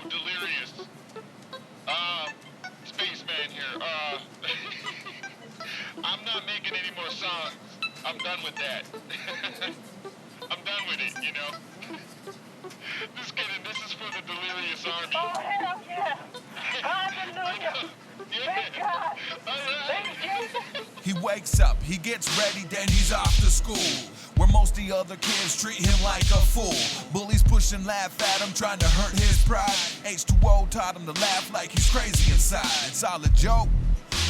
Delirious. Uh, Spaceman here. I'm not making any more songs. I'm done with that. I'm done with it, you know? Just kidding, this is for the Delirious Army. Oh, hell yeah! Hallelujah! Thank God! Thank Jesus! He wakes up, he gets ready, then he's off to school, where most the other kids treat him like a fool. Bullies push and laugh at him, trying to hurt his pride. H2O taught him to laugh like he's crazy inside. It's all a joke,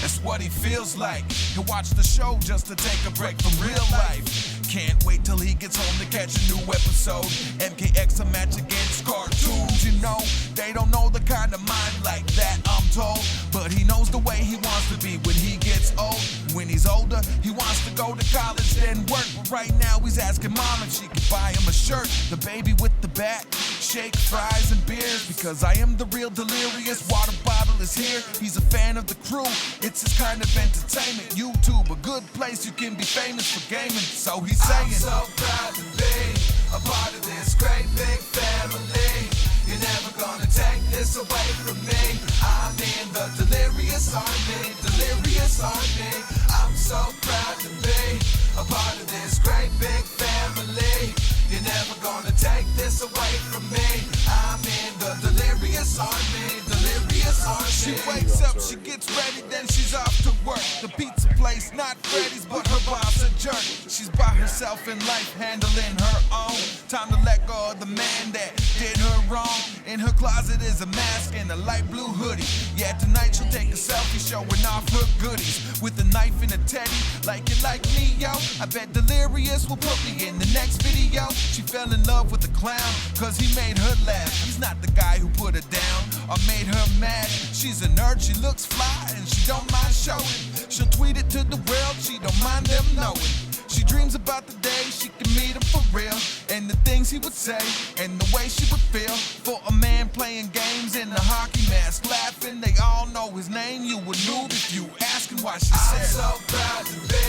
that's what he feels like. He'll watch the show just to take a break from real life. Can't wait till he gets home to catch a new episode. MKX a match against cartoons, you know. They don't know the kind of mind like that, I'm told. But he knows the way he wants to be when he gets old. When he's older, he wants to go to college, then work. But right now he's asking mom if she can buy him a shirt. The baby with the bat, shake, fries, and beers. Because I am the real Delirious, water bottle is here. He's a fan of the crew, it's his kind of entertainment. YouTube, a good place you can be famous for gaming. So he's saying, I'm so proud to be a part of this great big family. You're never gonna take this away from me. I'm in the Delirious Army, Delirious Army. I'm so proud to be a part of this great big family. You're never gonna take this away from me. I'm in the Delirious Army, Delirious Army. she wakes up, she gets ready, then she's off to work. The pizza place, not Freddy's, but her boss a jerk. She's by herself in life, handling her own. Time to let go of the man that did her wrong. In her closet is a mask and a light blue hoodie. Yeah, tonight she'll take a selfie showing off her goodies. With a knife and a teddy, like you like me, yo. I bet Delirious will put me in the next video. She fell in love with the clown, cause he made her laugh. He's not the guy who put her down or made her mad. She's a nerd, she looks fly, and she don't mind showing. She'll tweet it to the world, she don't mind them knowing. She dreams about the day she can meet him for real, and the things he would say, and the way she would feel. For a man playing games in a hockey mask, laughing, they all know his name. You would move if you asking why she I'm said, so proud to be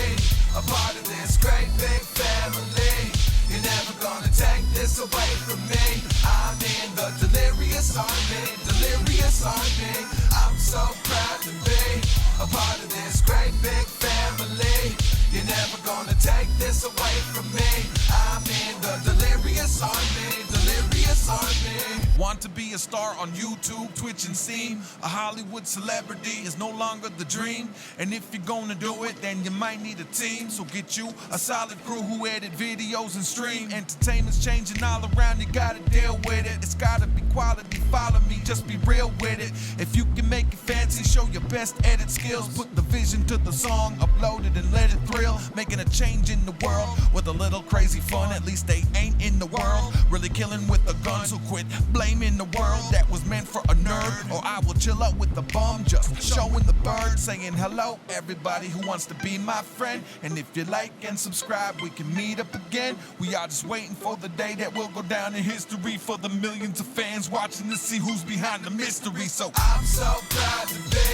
a part of this great big family. You're never gonna take this away from me. I'm in the Delirious Army, Delirious Army. I'm so proud to be a part of this great big family. You're never gonna take this away from me. I'm in the Delirious Army, Delirious Army. Want to be a star on YouTube, Twitch, and Steam? A Hollywood celebrity is no longer the dream. And if you're gonna do it, then you might need a team. So get you a solid crew who edit videos and stream. Entertainment's changing all around, you gotta deal with it. It's gotta be quality, follow me, just be real with it. If you can make it fancy, show your best edit skills. Put the vision to the song, upload it and let it thrill. Making a change in the world with a little crazy fun. At least they ain't in the world really killing with a gun. So quit blaming the world that was meant for a nerd, or I will chill out with the bum, just showing the bird, saying hello everybody who wants to be my friend. And if you like and subscribe, we can meet up again. We are just waiting for the day that will go down in history, for the millions of fans watching to see who's behind the mystery. So I'm so proud to be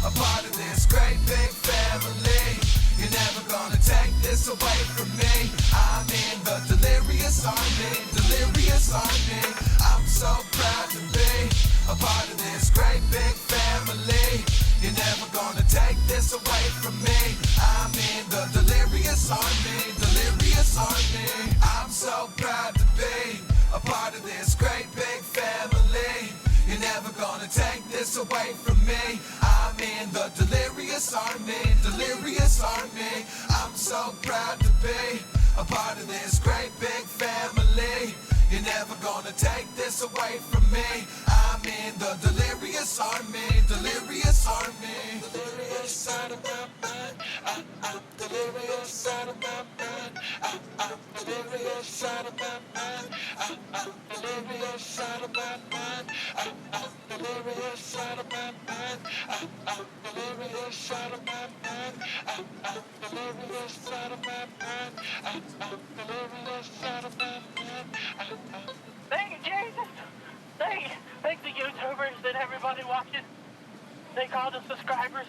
a part of this great big family. You're never gonna take this away from me. I'm in the Delirious Army, Delirious Army. I'm so proud to be a part of this great big family. You're never gonna take this away from me. I'm in the Delirious Army, Delirious Army. I'm so proud to be a part of this great big family. You're never gonna take this away from me. I'm in the Delirious Army, Delirious Army. I'm so proud to be a part of this great big family. You're never gonna take this away from me. I'm in the Delirious Army, Delirious Army. Delirious out of my mind. I'm delirious out of my mind. I'm delirious out of my mind. I'm delirious out of my mind. I'm delirious out of my mind. I'm delirious out of my mind. I'm delirious out of my mind. I'm delirious out of my mind. Thank you, Jesus! Thank the YouTubers and everybody watching. Thank all the subscribers.